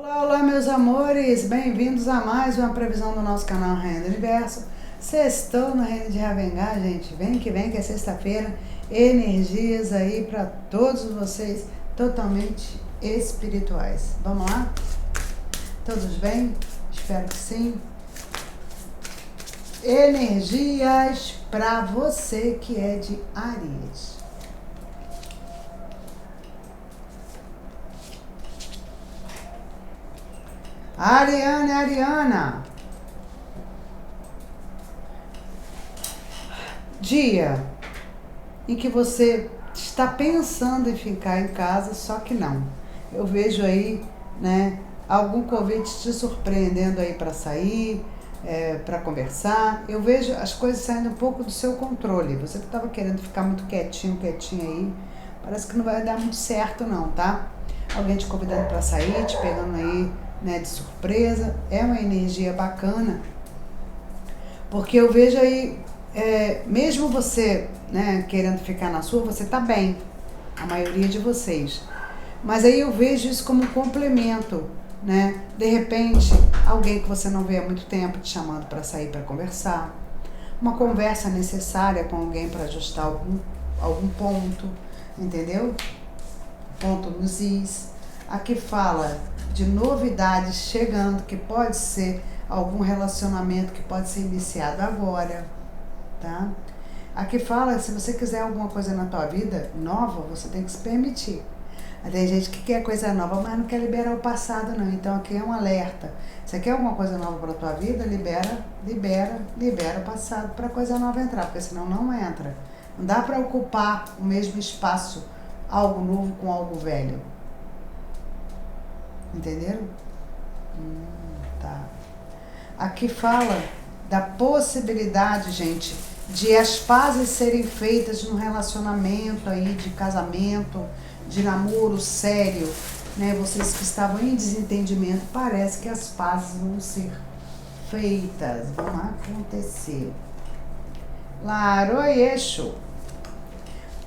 Olá, olá meus amores, bem-vindos a mais uma previsão do nosso canal Rainha do Universo. Sextou no Reino de Ravengard, gente, vem que é sexta-feira, energias aí para todos vocês totalmente espirituais. Vamos lá? Todos bem? Espero que sim. Energias para você que é de Áries. Ariana. Dia em que você está pensando em ficar em casa, só que não. Eu vejo aí, né, algum convite te surpreendendo aí para sair, para conversar. Eu vejo as coisas saindo um pouco do seu controle. Você que estava querendo ficar muito quietinho aí, parece que não vai dar muito certo não, tá? Alguém te convidando para sair, te pegando aí, né, de surpresa. É uma energia bacana, porque eu vejo aí, mesmo você, né, querendo ficar na sua, você tá bem, a maioria de vocês. Mas aí eu vejo isso como um complemento, né? De repente, alguém que você não vê há muito tempo te chamando para sair para conversar. Uma conversa necessária com alguém para ajustar algum ponto, entendeu? Ponto nos is. Aqui fala de novidades chegando, que pode ser algum relacionamento que pode ser iniciado agora, tá? Aqui fala, se você quiser alguma coisa na tua vida nova, você tem que se permitir. Tem gente que quer coisa nova, mas não quer liberar o passado não, então aqui é um alerta. Você quer alguma coisa nova para tua vida? Libera o passado para coisa nova entrar, porque senão não entra. Não dá para ocupar o mesmo espaço, algo novo com algo velho. Entenderam? Tá. Aqui fala da possibilidade, gente, de as pazes serem feitas no relacionamento aí, de casamento, de namoro sério, né? Vocês que estavam em desentendimento, parece que as pazes vão ser feitas, vão acontecer. Laroyeixo.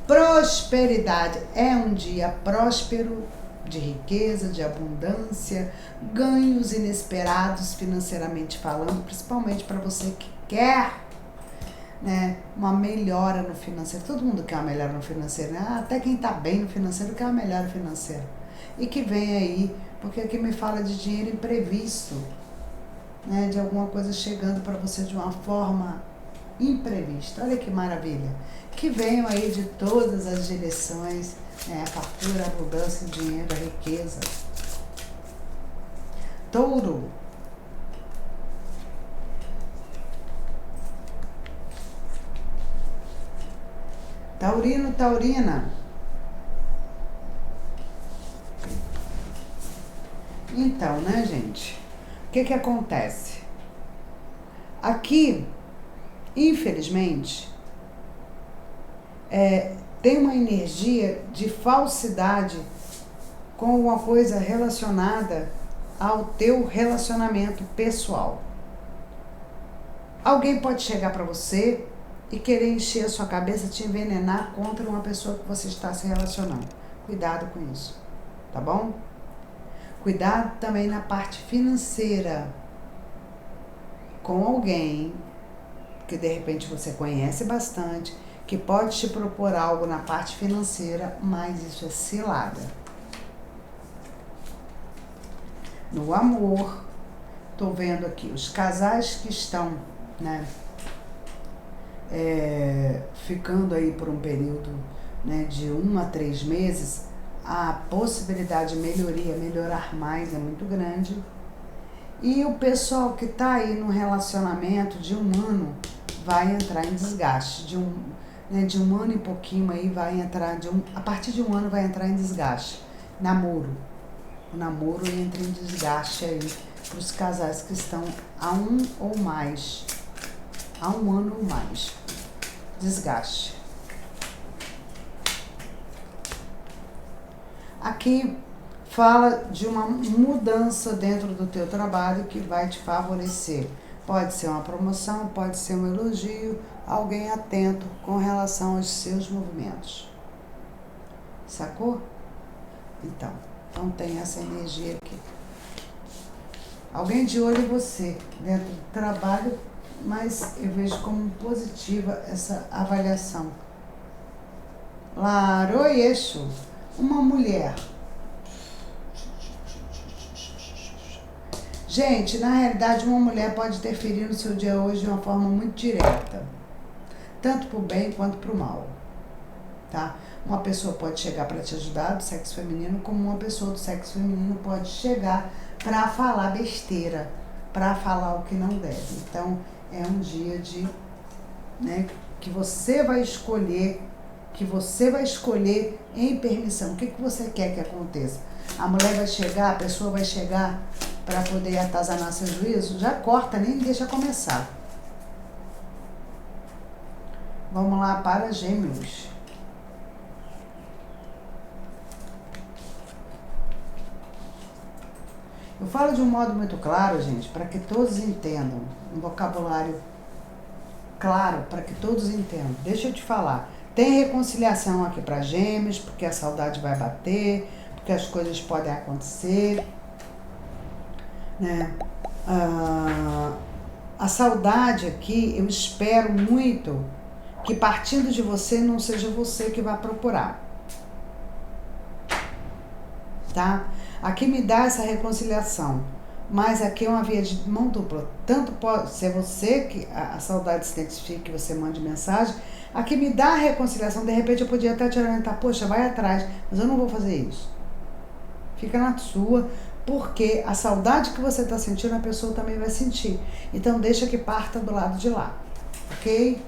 Prosperidade. É um dia próspero, de riqueza, de abundância, ganhos inesperados financeiramente falando, principalmente para você que quer, né, uma melhora no financeiro. Todo mundo quer uma melhora no financeiro, né? Até quem está bem no financeiro quer uma melhora financeira. E que vem aí, porque aqui me fala de dinheiro imprevisto, né, de alguma coisa chegando para você de uma forma imprevista. Olha que maravilha. Que venham aí de todas as direções, né, a fartura, a abundância, o dinheiro, a riqueza. Touro. Taurino, taurina. Então, né, gente? O que acontece? Aqui, infelizmente, tem uma energia de falsidade com uma coisa relacionada ao teu relacionamento pessoal. Alguém pode chegar para você e querer encher a sua cabeça, te envenenar contra uma pessoa que você está se relacionando. Cuidado com isso, tá bom? Cuidado também na parte financeira, com alguém que de repente você conhece bastante, que pode te propor algo na parte financeira, mas isso é cilada. No amor, tô vendo aqui os casais que estão, né, ficando aí por um período, né, de 1 a 3 meses, a possibilidade de melhorar mais é muito grande. E o pessoal que está aí no relacionamento de 1 ano vai entrar em desgaste. De um ano e pouquinho aí vai entrar, a partir de 1 ano vai entrar em desgaste. Namoro. O namoro entra em desgaste aí para os casais que estão há 1 ou mais. Há 1 ano ou mais. Desgaste. Aqui fala de uma mudança dentro do teu trabalho que vai te favorecer. Pode ser uma promoção, pode ser um elogio, alguém atento com relação aos seus movimentos. Sacou? Então tem essa energia aqui. Alguém de olho em você, dentro do trabalho, mas eu vejo como positiva essa avaliação. Laroyeixo, uma mulher. Gente, na realidade, uma mulher pode interferir no seu dia hoje de uma forma muito direta, tanto para o bem quanto para o mal, tá? Uma pessoa pode chegar para te ajudar do sexo feminino, como uma pessoa do sexo feminino pode chegar para falar besteira, para falar o que não deve. Então, é um dia de, né, que você vai escolher em permissão. O que você quer que aconteça? A mulher vai chegar, a pessoa vai chegar para poder atazanar seu juízo? Já corta, nem deixa começar. Vamos lá para Gêmeos. Eu falo de um modo muito claro, gente, para que todos entendam. Um vocabulário claro, para que todos entendam. Deixa eu te falar. Tem reconciliação aqui para Gêmeos, porque a saudade vai bater, porque as coisas podem acontecer, né? A saudade aqui, eu espero muito que partindo de você não seja você que vá procurar, tá? Aqui me dá essa reconciliação, mas aqui é uma via de mão dupla. Tanto pode ser você que a saudade se identifique, que você mande mensagem. Aqui me dá a reconciliação. De repente eu podia até te orientar, poxa, vai atrás, mas eu não vou fazer isso. Fica na sua, porque a saudade que você está sentindo, a pessoa também vai sentir. Então deixa que parta do lado de lá, ok?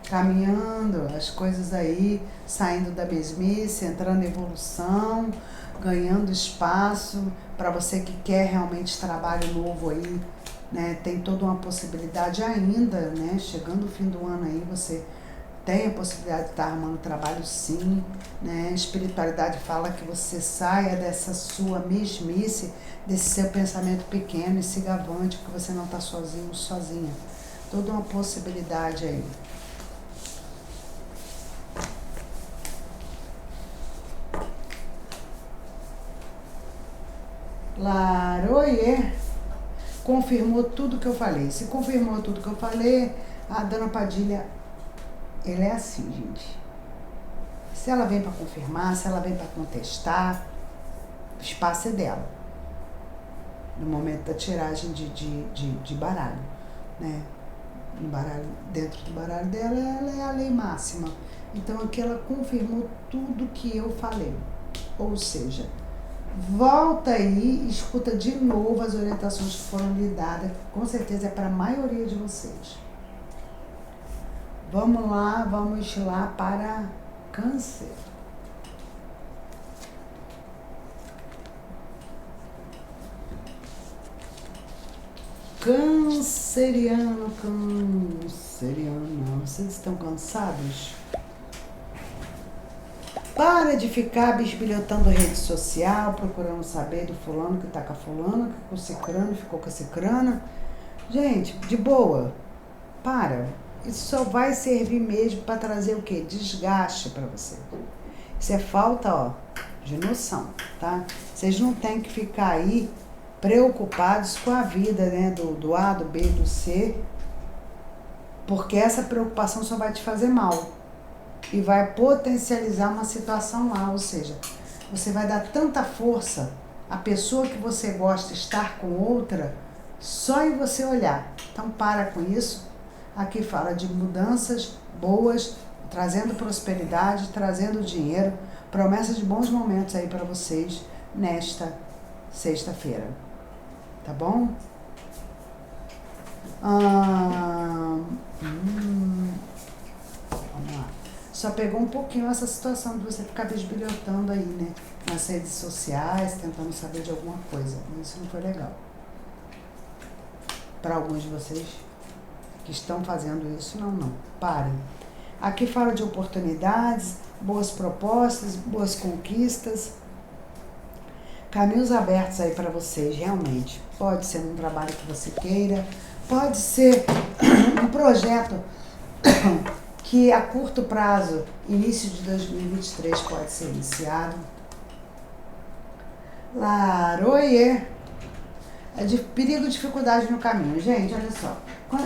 Caminhando, as coisas aí, saindo da mesmice, entrando em evolução, ganhando espaço, para você que quer realmente trabalho novo aí, né? Tem toda uma possibilidade ainda, né? Chegando o fim do ano aí, você tem a possibilidade de estar arrumando trabalho sim, né? A espiritualidade fala que você saia dessa sua mesmice, desse seu pensamento pequeno e siga avante, porque você não está sozinho, sozinha. Toda uma possibilidade aí. Laroie confirmou tudo que eu falei. Se confirmou tudo que eu falei, a dona Padilha, ela é assim, gente. Se ela vem para confirmar, se ela vem para contestar, o espaço é dela. No momento da tiragem de baralho, né? No baralho, dentro do baralho dela, ela é a lei máxima. Então aqui ela confirmou tudo que eu falei. Ou seja, volta aí e escuta de novo as orientações que foram lhe dadas, que com certeza é para a maioria de vocês. Vamos lá para Câncer. Canceriano, vocês estão cansados? Para de ficar bisbilhotando rede social, procurando saber do fulano que tá com a fulana, que com o cicrano, ficou com a cicrana. Gente, de boa, para. Isso só vai servir mesmo para trazer o quê? Desgaste para você. Isso é falta, ó, de noção, tá? Vocês não têm que ficar aí preocupados com a vida, né? Do A, do B, do C, porque essa preocupação só vai te fazer mal. E vai potencializar uma situação lá, ou seja, você vai dar tanta força à pessoa que você gosta estar com outra, só em você olhar. Então para com isso. Aqui fala de mudanças boas, trazendo prosperidade, trazendo dinheiro, promessa de bons momentos aí para vocês nesta sexta-feira. Tá bom? Vamos lá. Só pegou um pouquinho essa situação de você ficar bisbilhotando aí, né? Nas redes sociais, tentando saber de alguma coisa. Isso não foi legal. Para alguns de vocês que estão fazendo isso, não. Parem. Aqui fala de oportunidades, boas propostas, boas conquistas. Caminhos abertos aí para vocês, realmente. Pode ser um trabalho que você queira, pode ser um projeto que a curto prazo, início de 2023, pode ser iniciado. Laroie. É de perigo e dificuldade no caminho. Gente, olha só.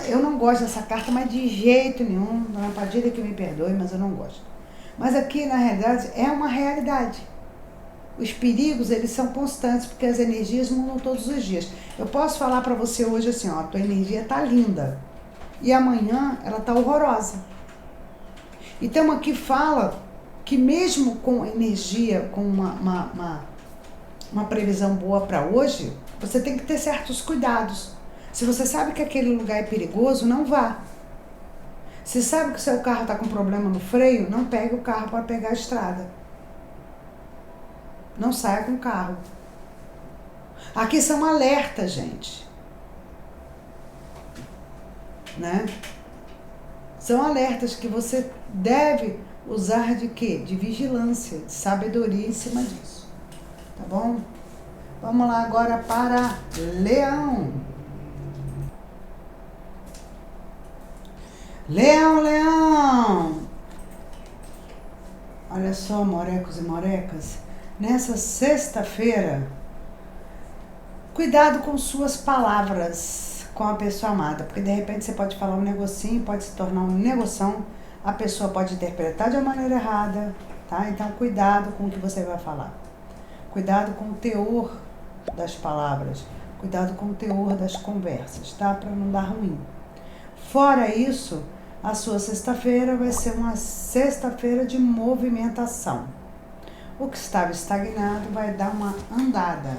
Eu não gosto dessa carta, mas de jeito nenhum. Dona Padilha que me perdoe, mas eu não gosto. Mas aqui, na realidade, é uma realidade. Os perigos, eles são constantes, porque as energias mudam todos os dias. Eu posso falar para você hoje assim, ó, a tua energia tá linda. E amanhã ela tá horrorosa. Então aqui fala que mesmo com energia, com uma previsão boa para hoje, você tem que ter certos cuidados. Se você sabe que aquele lugar é perigoso, não vá. Se sabe que o seu carro está com problema no freio, não pegue o carro para pegar a estrada. Não saia com o carro. Aqui são alertas, gente. Né? São alertas que você deve usar de quê? De vigilância, de sabedoria em cima disso. Tá bom? Vamos lá agora para Leão. Leão, Leão! Olha só, morecos e morecas. Nessa sexta-feira, cuidado com suas palavras com a pessoa amada. Porque de repente você pode falar um negocinho, pode se tornar um negoção. A pessoa pode interpretar de uma maneira errada, tá? Então cuidado com o que você vai falar. Cuidado com o teor das palavras. Cuidado com o teor das conversas, tá? Para não dar ruim. Fora isso, a sua sexta-feira vai ser uma sexta-feira de movimentação. O que estava estagnado vai dar uma andada.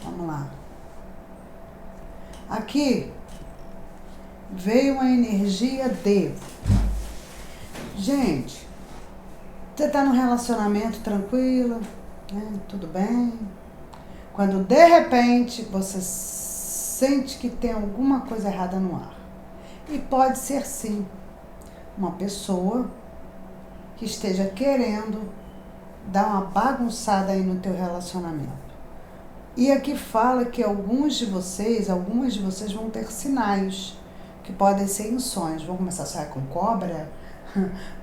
Vamos lá. Aqui veio uma energia de... Gente, você está num relacionamento tranquilo, né? Tudo bem. Quando de repente você sente que tem alguma coisa errada no ar. E pode ser sim uma pessoa que esteja querendo dar uma bagunçada aí no teu relacionamento. E aqui fala que algumas de vocês vão ter sinais que podem ser em sonhos. Vão começar a sonhar com cobra,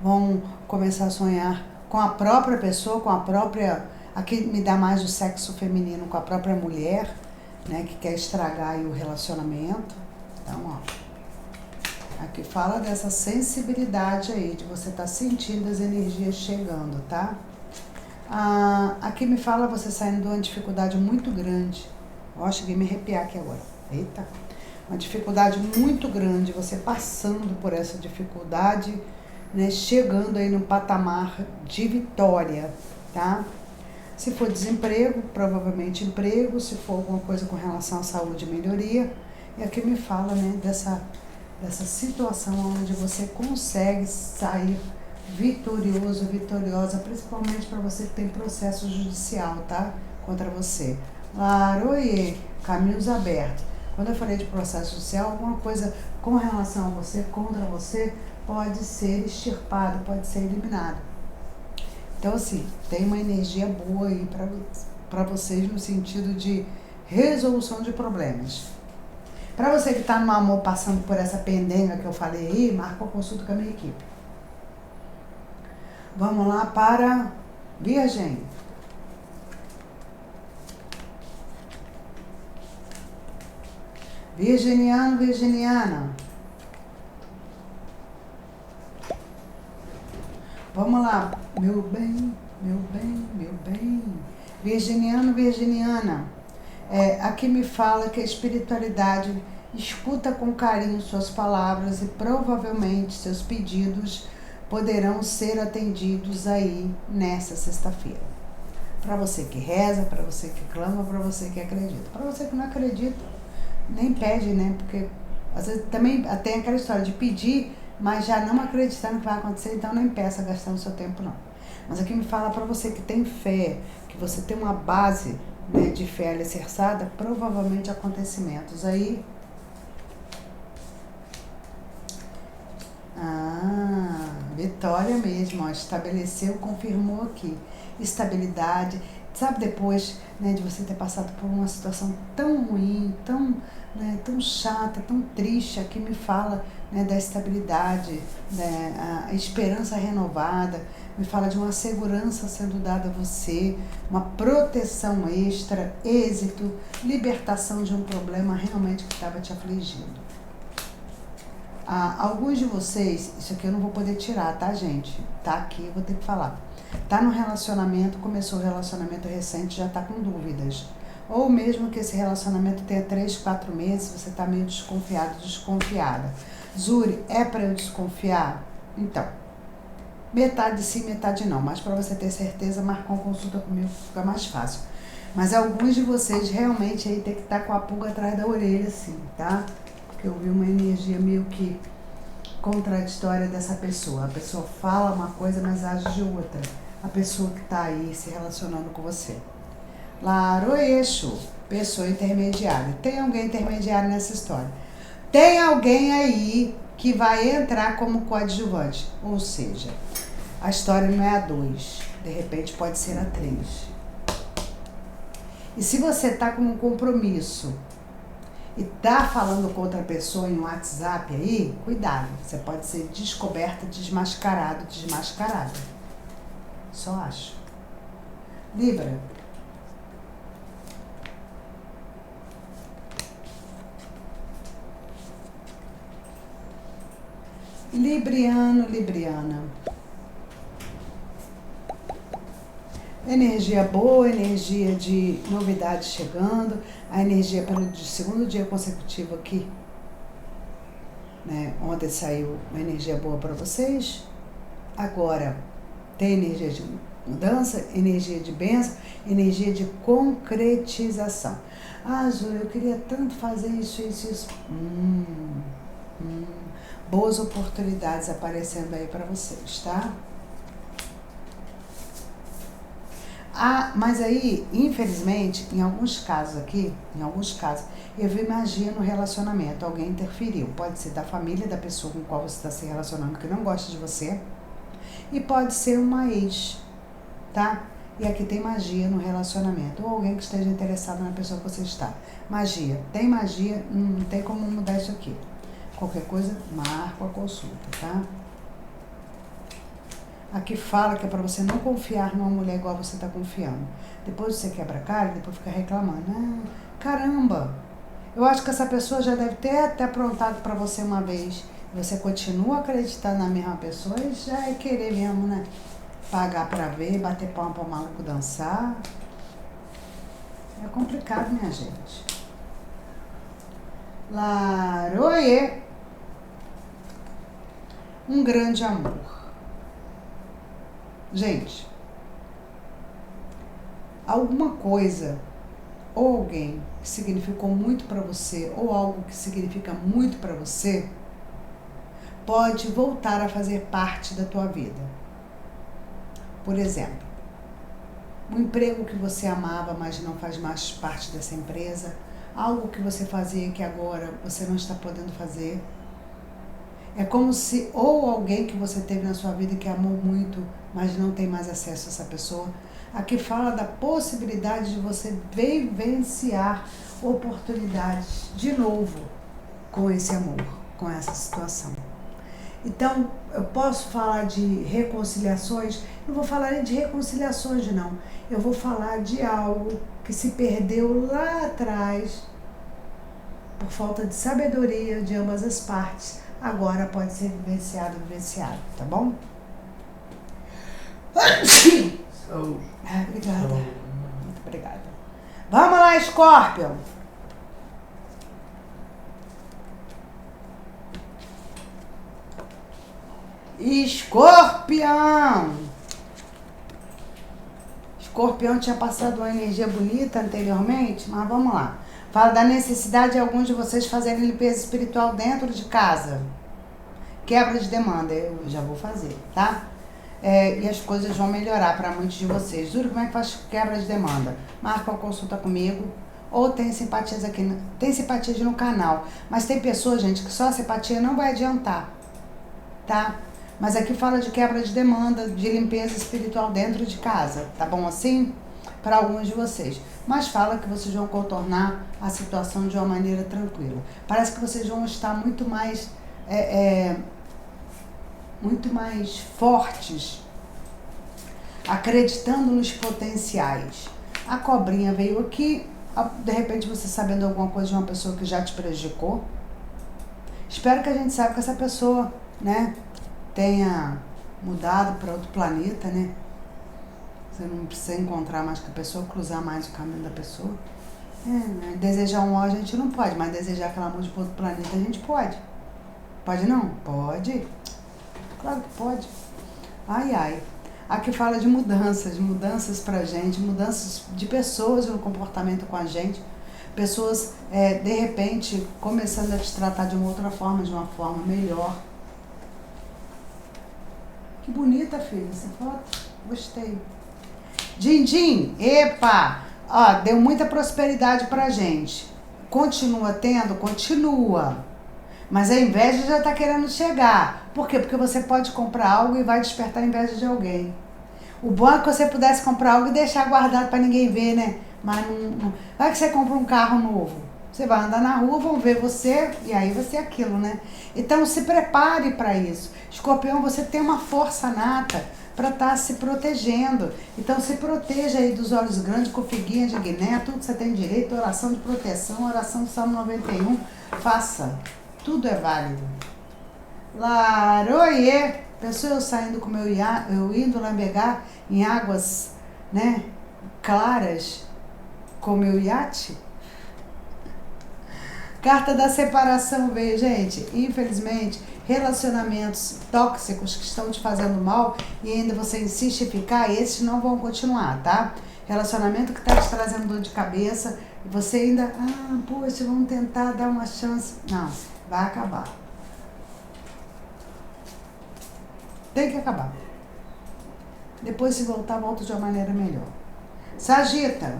vão começar a sonhar com a própria pessoa, com a própria... Aqui me dá mais o sexo feminino, com a própria mulher, né, que quer estragar aí o relacionamento. Então, ó, aqui fala dessa sensibilidade aí, de você estar sentindo as energias chegando, tá? Aqui me fala você saindo de uma dificuldade muito grande. Ó, cheguei a me arrepiar aqui agora. Eita! Uma dificuldade muito grande, você passando por essa dificuldade, né, chegando aí no patamar de vitória, tá? Se for desemprego, provavelmente emprego. Se for alguma coisa com relação à saúde, melhoria. E aqui me fala, né, dessa situação onde você consegue sair vitorioso, vitoriosa, principalmente para você que tem processo judicial, tá? Contra você. Laroie, caminhos abertos. Quando eu falei de processo judicial, alguma coisa com relação a você, contra você, pode ser extirpado, pode ser eliminado. Então, assim, tem uma energia boa aí para vocês no sentido de resolução de problemas. Para você que está no amor passando por essa pendenga que eu falei aí, marca uma consulta com a minha equipe. Vamos lá para Virgem. Virginiano, virginiana. Vamos lá, meu bem, meu bem, meu bem. Virginiano, virginiana. Aqui me fala que a espiritualidade escuta com carinho suas palavras e provavelmente seus pedidos poderão ser atendidos aí nessa sexta-feira. Para você que reza, para você que clama, para você que acredita. Para você que não acredita, nem pede, né? Porque às vezes também tem aquela história de pedir, mas já não acreditando que vai acontecer, então nem peça gastando seu tempo não. Mas aqui me fala para você que tem fé, que você tem uma base, né, de fé alicerçada, provavelmente acontecimentos aí. Vitória mesmo, ó, estabeleceu, confirmou aqui. Estabilidade, Sabe, depois, né, de você ter passado por uma situação tão ruim, tão, né, tão chata, tão triste, aqui me fala, né, da estabilidade, né, a esperança renovada, me fala de uma segurança sendo dada a você, uma proteção extra, êxito, libertação de um problema realmente que estava te afligindo. Alguns de vocês, isso aqui eu não vou poder tirar, tá, gente? Tá aqui, eu vou ter que falar. Tá no relacionamento, começou o relacionamento recente, já tá com dúvidas. Ou mesmo que esse relacionamento tenha 3, 4 meses, você tá meio desconfiado, desconfiada. Zuri, é para eu desconfiar? Então, metade sim, metade não. Mas para você ter certeza, marcar uma consulta comigo fica mais fácil. Mas alguns de vocês realmente aí tem que estar com a pulga atrás da orelha, sim, tá? Porque eu vi uma energia meio que contraditória dessa pessoa. A pessoa fala uma coisa, mas age de outra. A pessoa que está aí se relacionando com você. Laroeixo, pessoa intermediária. Tem alguém intermediário nessa história. Tem alguém aí que vai entrar como coadjuvante. Ou seja, a história não é a 2. De repente pode ser a 3. E se você está com um compromisso e tá falando com outra pessoa em WhatsApp aí, cuidado, você pode ser descoberta, desmascarado, desmascarada. Só acho. Libra. Libriano, Libriana. Energia boa, energia de novidade chegando, a energia pelo segundo dia consecutivo aqui, né? Ontem saiu uma energia boa para vocês, agora tem energia de mudança, energia de bênção, energia de concretização. Ah, Júlia, eu queria tanto fazer isso. Boas oportunidades aparecendo aí para vocês, tá? Mas aí, infelizmente, em alguns casos, eu vi magia no relacionamento, alguém interferiu. Pode ser da família da pessoa com qual você está se relacionando, que não gosta de você, e pode ser uma ex, tá? E aqui tem magia no relacionamento, ou alguém que esteja interessado na pessoa que você está. Magia, não tem como mudar isso aqui. Qualquer coisa, marca a consulta, tá? Aqui fala que é para você não confiar numa mulher igual você está confiando. Depois você quebra a cara e depois fica reclamando. Caramba, eu acho que essa pessoa já deve ter até aprontado para você uma vez. Você continua acreditando na mesma pessoa e já é querer mesmo, né? Pagar para ver, bater palma para o maluco dançar. É complicado, minha gente. Laroie. Um grande amor. Gente, alguma coisa ou alguém que significou muito para você ou algo que significa muito para você pode voltar a fazer parte da tua vida. Por exemplo, um emprego que você amava, mas não faz mais parte dessa empresa, algo que você fazia que agora você não está podendo fazer. É como se, ou alguém que você teve na sua vida que amou muito, mas não tem mais acesso a essa pessoa. Aqui fala da possibilidade de você vivenciar oportunidades de novo com esse amor, com essa situação. Então, eu posso falar de reconciliações, não vou falar nem de reconciliações não, eu vou falar de algo que se perdeu lá atrás, por falta de sabedoria de ambas as partes, agora pode ser vivenciado, tá bom? Obrigada. Muito obrigada. Vamos lá, Escorpião. Escorpião. Escorpião tinha passado uma energia bonita anteriormente, mas vamos lá. Fala da necessidade de alguns de vocês fazerem limpeza espiritual dentro de casa. Quebra de demanda, eu já vou fazer, tá? E as coisas vão melhorar para muitos de vocês. Juro, como é que faz quebra de demanda? Marca uma consulta comigo. Ou tem simpatias aqui, tem simpatias no canal. Mas tem pessoas, gente, que só a simpatia não vai adiantar, tá? Mas aqui fala de quebra de demanda, de limpeza espiritual dentro de casa, tá bom assim? para alguns de vocês. Mas fala que vocês vão contornar a situação de uma maneira tranquila. Parece que vocês vão estar muito mais fortes, acreditando nos potenciais. A cobrinha veio aqui, de repente você sabendo alguma coisa de uma pessoa que já te prejudicou. Espero que a gente saiba que essa pessoa, né, tenha mudado para outro planeta, né? Você não precisa encontrar mais com a pessoa, cruzar mais o caminho da pessoa. Né? Desejar um mal a gente não pode, mas desejar que ela mude para outro planeta a gente pode. Pode não? Pode. Claro que pode. Ai, ai. Aqui fala de mudanças pra gente, mudanças de pessoas no comportamento com a gente. Pessoas, de repente, começando a te tratar de uma outra forma, de uma forma melhor. Que bonita, filha, essa foto. Gostei. Din-din, epa! Ó, deu muita prosperidade pra gente. Continua tendo? Continua. Mas a inveja já está querendo chegar. Por quê? Porque você pode comprar algo e vai despertar a inveja de alguém. O bom é que você pudesse comprar algo e deixar guardado para ninguém ver, né? Mas não. Vai que você compra um carro novo. Você vai andar na rua, vão ver você e aí vai ser aquilo, né? Então se prepare para isso. Escorpião, você tem uma força nata para estar se protegendo. Então se proteja aí dos olhos grandes, com figuinha de Guiné, tudo que você tem direito, oração de proteção, oração do Salmo 91. Faça. Tudo é válido. Laroie, pensou eu saindo com meu iate, eu indo navegar em águas, né, claras com meu iate? Carta da separação veio, gente. Infelizmente, relacionamentos tóxicos que estão te fazendo mal e ainda você insiste em ficar, esses não vão continuar, tá? Relacionamento que está te trazendo dor de cabeça e você ainda, poxa, vamos tentar dar uma chance. Não. Vai acabar. Tem que acabar. Depois, se voltar, volta de uma maneira melhor. Sagita.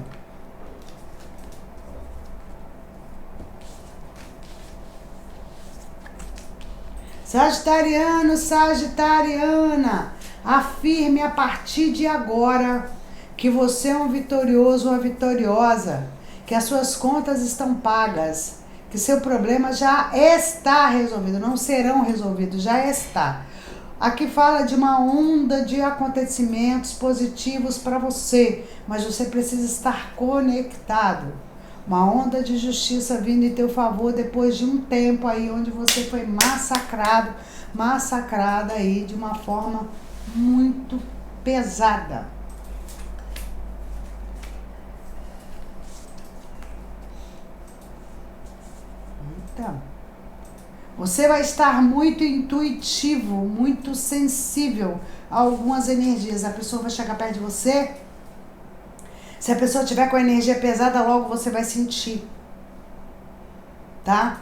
Sagitariano, Sagitariana. Afirme a partir de agora que você é um vitorioso ou uma vitoriosa. Que as suas contas estão pagas. Que seu problema já está resolvido, não serão resolvidos, já está. Aqui fala de uma onda de acontecimentos positivos para você, mas você precisa estar conectado. Uma onda de justiça vindo em teu favor depois de um tempo aí onde você foi massacrada aí de uma forma muito pesada. Você vai estar muito intuitivo, muito sensível a algumas energias. A pessoa vai chegar perto de você. Se a pessoa tiver com a energia pesada, logo você vai sentir. Tá?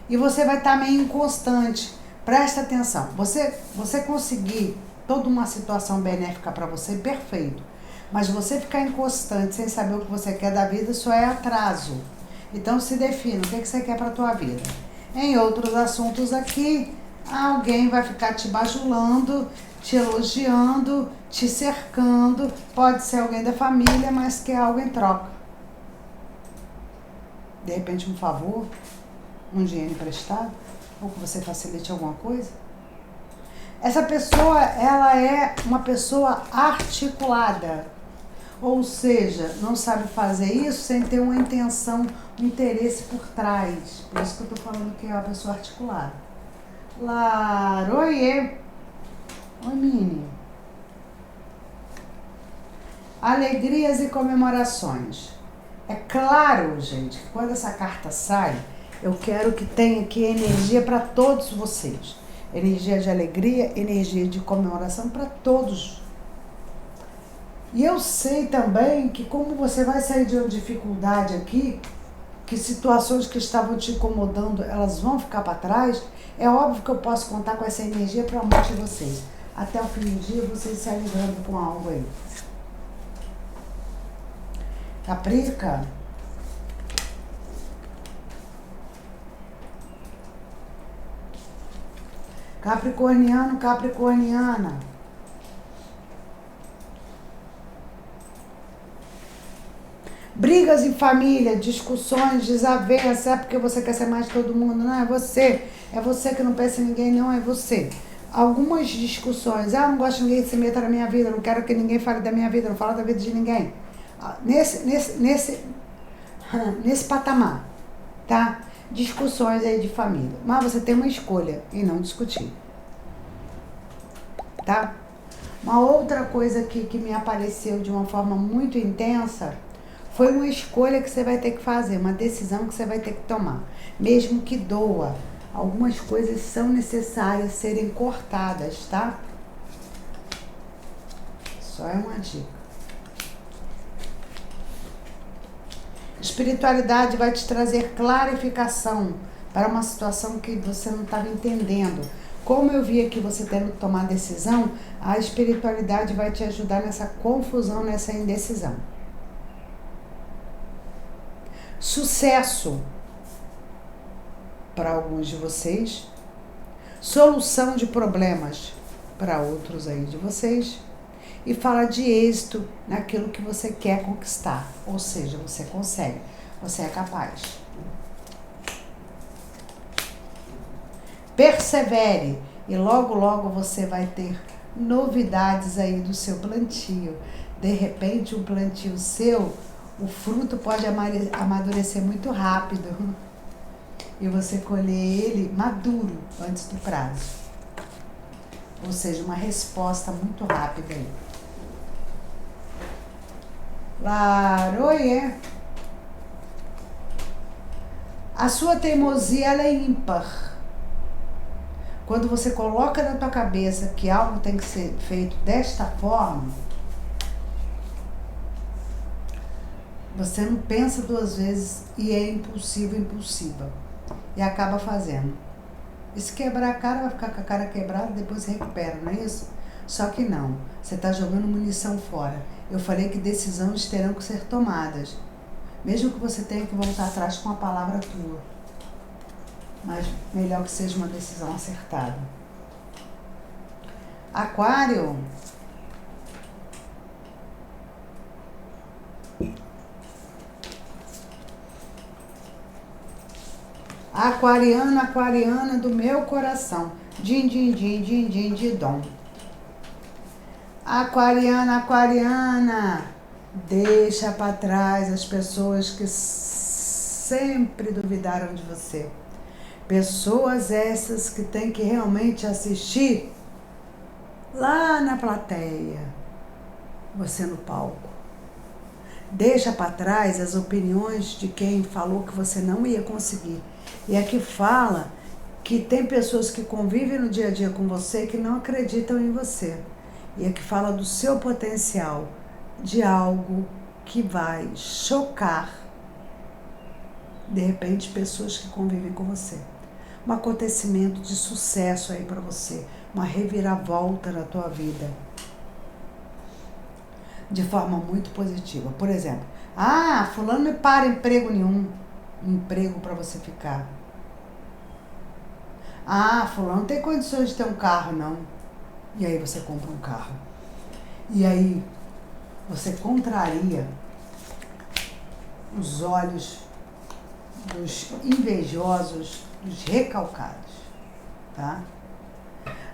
E você vai estar meio inconstante. Presta atenção. Você conseguir toda uma situação benéfica para você, perfeito. Mas você ficar inconstante, sem saber o que você quer da vida, isso é atraso. Então se defina, o que você quer para a tua vida. Em outros assuntos aqui, alguém vai ficar te bajulando, te elogiando, te cercando. Pode ser alguém da família, mas quer algo em troca. De repente um favor, um dinheiro emprestado, ou que você facilite alguma coisa. Essa pessoa, ela é uma pessoa articulada. Ou seja, não sabe fazer isso sem ter uma intenção, um interesse por trás. Por isso que eu tô falando que é uma pessoa articulada. Laroie. Oi, Mini. Alegrias e comemorações. É claro, gente, que quando essa carta sai, eu quero que tenha aqui energia para todos vocês. Energia de alegria, energia de comemoração para todos. E eu sei também que como você vai sair de uma dificuldade aqui, que situações que estavam te incomodando, elas vão ficar para trás, é óbvio que eu posso contar com essa energia para muitos de vocês. Até o fim do dia, vocês se alegrando com algo aí. Caprica. Capricorniano, Capricorniana. Brigas em família, discussões, desavenças, é porque você quer ser mais que todo mundo, não é você. É você que não pensa em ninguém, não é você. Algumas discussões, não gosto de ninguém que se meta na minha vida, não quero que ninguém fale da minha vida, não falo da vida de ninguém. Nesse patamar, tá? Discussões aí de família. Mas você tem uma escolha em não discutir, tá? Uma outra coisa que me apareceu de uma forma muito intensa foi uma escolha que você vai ter que fazer, uma decisão que você vai ter que tomar. Mesmo que doa, algumas coisas são necessárias serem cortadas, tá? Só é uma dica. Espiritualidade vai te trazer clarificação para uma situação que você não estava entendendo. Como eu vi aqui você tendo que tomar decisão, a espiritualidade vai te ajudar nessa confusão, nessa indecisão. Sucesso para alguns de vocês, solução de problemas para outros aí de vocês, e fala de êxito naquilo que você quer conquistar, ou seja, você consegue, você é capaz. Persevere e logo logo você vai ter novidades aí do seu plantio. De repente um plantio seu, o fruto pode amadurecer muito rápido e você colher ele maduro antes do prazo. Ou seja, uma resposta muito rápida aí. Laroie. A sua teimosia, ela é ímpar. Quando você coloca na tua cabeça que algo tem que ser feito desta forma, você não pensa duas vezes e é impulsiva. E acaba fazendo. E se quebrar a cara, vai ficar com a cara quebrada, depois se recupera, não é isso? Só que não. Você está jogando munição fora. Eu falei que decisões terão que ser tomadas. Mesmo que você tenha que voltar atrás com a palavra tua. Mas melhor que seja uma decisão acertada. Aquário. Aquariana do meu coração. Din, din, din, din, din, din, dom. Aquariana, deixa para trás as pessoas que sempre duvidaram de você. Pessoas essas que tem que realmente assistir lá na plateia, você no palco. Deixa para trás as opiniões de quem falou que você não ia conseguir. E aqui fala que tem pessoas que convivem no dia a dia com você que não acreditam em você. E aqui fala do seu potencial, de algo que vai chocar, de repente, pessoas que convivem com você. Um acontecimento de sucesso aí para você, uma reviravolta na tua vida, de forma muito positiva. Por exemplo, fulano não para emprego nenhum, emprego para você ficar. Fulano não tem condições de ter um carro, não. E aí você compra um carro. E aí você contraria os olhos dos invejosos, dos recalcados, tá?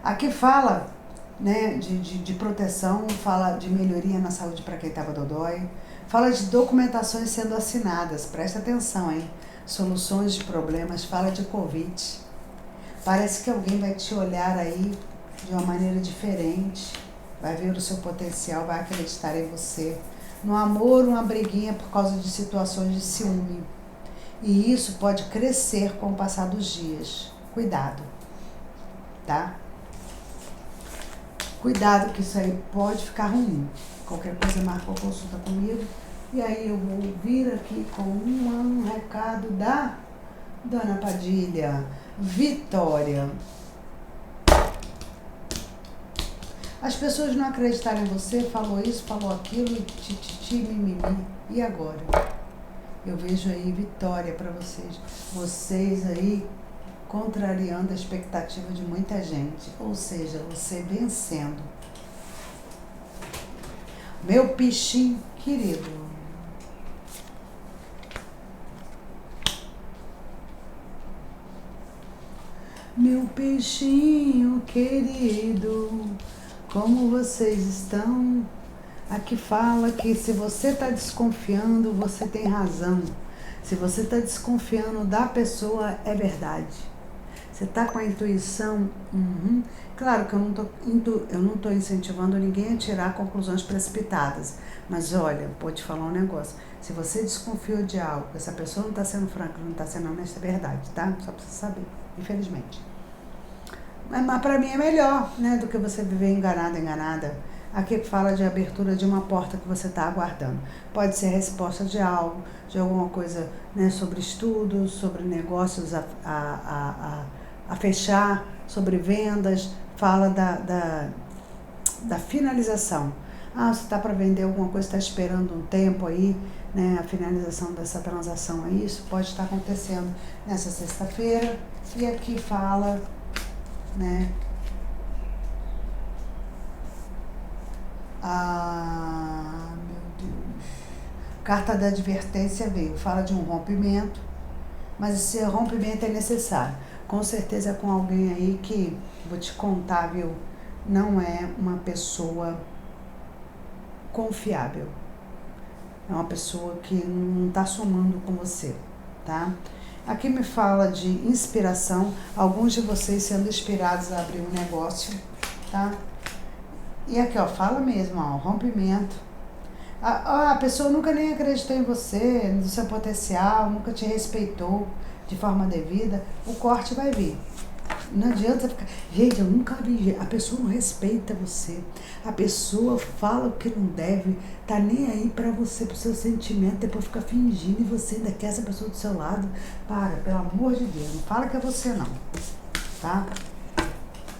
Aqui fala, né, de proteção, fala de melhoria na saúde para quem estava dodói, fala de documentações sendo assinadas, presta atenção, hein? Soluções de problemas, fala de Covid. Parece que alguém vai te olhar aí de uma maneira diferente, vai ver o seu potencial, vai acreditar em você. No amor, uma briguinha por causa de situações de ciúme. E isso pode crescer com o passar dos dias. Cuidado, tá? Cuidado que isso aí pode ficar ruim. Qualquer coisa marca uma consulta comigo. E aí eu vou vir aqui com um recado da Dona Padilha. Vitória. As pessoas não acreditaram em você, falou isso, falou aquilo, mimimi. E agora? Eu vejo aí vitória para vocês. Vocês aí contrariando a expectativa de muita gente. Ou seja, você vencendo. Meu peixinho querido. Meu peixinho querido, como vocês estão? Aqui fala que se você está desconfiando, você tem razão. Se você está desconfiando da pessoa, é verdade. Você está com a intuição? Uhum. Claro que eu não tô incentivando ninguém a tirar conclusões precipitadas. Mas olha, vou te falar um negócio. Se você desconfiou de algo, essa pessoa não está sendo franca, não está sendo honesta, é verdade, tá? Só para você saber, infelizmente. Mas para mim é melhor, né, do que você viver enganada. Aqui fala de abertura de uma porta que você está aguardando. Pode ser a resposta de algo, de alguma coisa, né, sobre estudos, sobre negócios a fechar, sobre vendas. Fala da finalização. Você está para vender alguma coisa, está esperando um tempo aí, né, a finalização dessa transação aí. Isso pode estar acontecendo nessa sexta-feira. E aqui fala, né, meu Deus. Carta da advertência veio, fala de um rompimento, mas esse rompimento é necessário. Com certeza é com alguém aí que, vou te contar, viu, não é uma pessoa confiável. É uma pessoa que não está somando com você, tá? Aqui me fala de inspiração, alguns de vocês sendo inspirados a abrir um negócio, tá? E aqui, ó, fala mesmo, ó, rompimento. A pessoa nunca nem acreditou em você, no seu potencial, nunca te respeitou de forma devida, o corte vai vir. Não adianta ficar... Gente, eu nunca vi, a pessoa não respeita você, a pessoa fala o que não deve, tá nem aí pra você, pro seu sentimento, depois fica fingindo e você ainda quer essa pessoa do seu lado. Para, pelo amor de Deus, não fala que é você não, tá?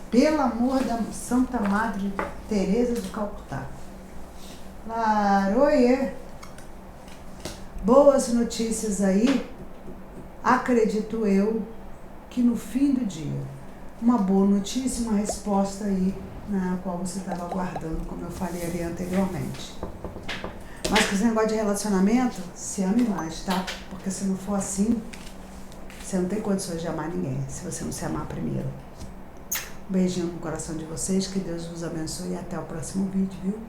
Pelo amor da Santa Madre Teresa de Calcutá. Laroie. Boas notícias aí, acredito eu, que no fim do dia, uma boa notícia, uma resposta aí na qual você estava aguardando, como eu falei ali anteriormente. Mas com esse negócio de relacionamento, se ame mais, tá? Porque se não for assim, você não tem condições de amar ninguém, se você não se amar primeiro. Um beijinho no coração de vocês, que Deus vos abençoe e até o próximo vídeo, viu?